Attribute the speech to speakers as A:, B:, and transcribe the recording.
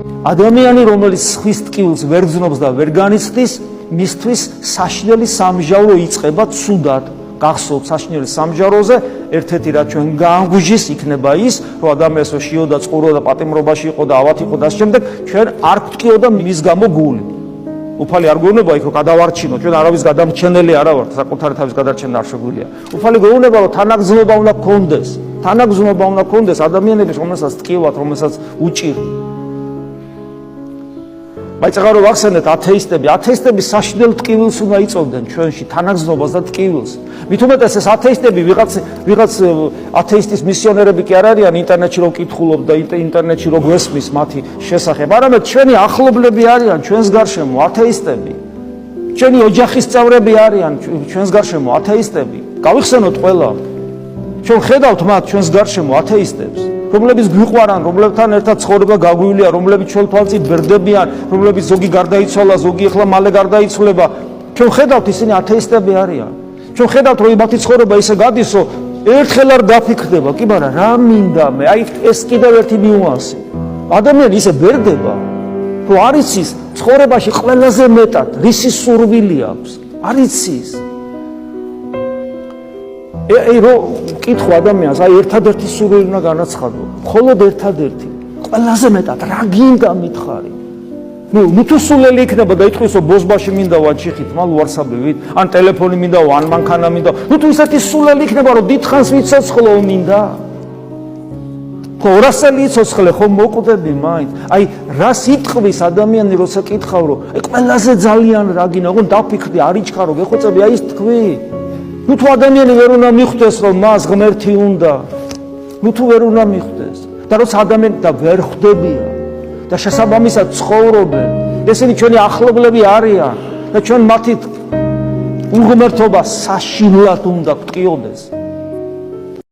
A: ადამიანი, რომელიც სხვის ტკივილს ვერ გზნობს და ვერ განიცდის, მისთვის საშინელი სამჟავრო იწყება ცუდად. გახსოვთ საშინელი სამჟავროზე, ერთ-ერთი რაც ჩვენ განგვიჟის იქნება ის, რომ ადამიანს შიოდა, წყუროდა, პატიმრობაში იყო და ავად იყო და ამ შემდეგ ჩვენ არ გვტკიოდა მის გამო გული. უფალი არ გვეუბნება იქ რომ გადავარჩინო, ჩვენ არავის გადამრჩენელი არა ვართ, საკუთარი თავის გადარჩენა არ შეგვიძლია. უფალი გვეუბნება რომ თანაგზნობა უნდა გქონდეს. თანაგზნობა უნდა გქონდეს ადამიანების, რომელსაც ტკივათ, რომელსაც უჭირ. მაინც აღარ ვახსენეთ ათეისტები საშინელ ტკივილს უნდა იწოვდნენ ჩვენში, თანაგზნობას და ტკივილს. მით უმეტეს ეს ათეისტები ვიღაც ათეისტის მისიონერები კი არ არიან ინტერნეტში რომ კითხულობ და ინტერნეტში რომ გვესმის მათი შესახებ, არამედ ჩვენი ახლობლები არიან ჩვენს გარშემო ათეისტები. ჩვენი ოჯახის წევრები არიან ჩვენს გარშემო ათეისტები. გავიხსენოთ ყველა. ჩვენ ხედავთ მათ ჩვენს გარშემო ათეისტებს, რომლებიც გვიყვარან, რომლებთან ერთად ცხოვრება გაგვივლია, რომლებიც ჩვენ თვალწინ ბერდებიან, რომლებიც ზოგი გარდაიცვალა, ზოგი ახლა მალე გარდაიცვლება. ჩვენ ხედავთ ისინი ათეისტები არიან. ჩვენ ხედავთ რომ მათი ცხოვრება ისე გადის, რომ ერთხელ არ დაფიქრდება, კი მაგრამ რა მინდა მე, აი ეს კიდევ ერთი ნიუანსი. ადამიანი ისე ბერდება, რომ არ იცის ცხოვრებაში ყველაზე მეტად რისი სურვილი აქვს, არ იცის. აი რომ კითხვა ადამიანს, აი ერთადერთი სურვილი უნდა განაცხადო, მხოლოდ ერთადერთი, ყველაზე მეტად რა გინდა მითხარი. ნუ თუ სულელი იქნება და იტყვის რომ ბოზბაში მინდა ვან ჩიხით მალ ვარსაბევით, ან ტელეფონი მინდა, ან მანქანა მინდა, ნუ თუ ისეთი სულელი იქნება რომ დიდხანს ვიცოცხლო მინდა. ხო 200 იცოცხლე ხო მოკვდები მაინც. აი რას იტყვის ადამიანი როცა კითხავ რომ აი ყველაზე ძალიან რა გინდა, ოღონდ დაფიქრდი, არ იჩქარო, გეხოცები, აი ის თქვი. ნუ თუ ადამიანი ვერ უნდა მიხვდეს რომ მას ღმერთი უნდა, ნუ თუ ვერ უნდა მიხვდეს და როცა ადამიანი და ვერ ხვდებიან და შესაბამისად ცხოვრობენ, ესენი ჩვენი ახლობლები არიან და ჩვენ მათი უღმერთობა საშინლად უნდა გვტკიოდეს.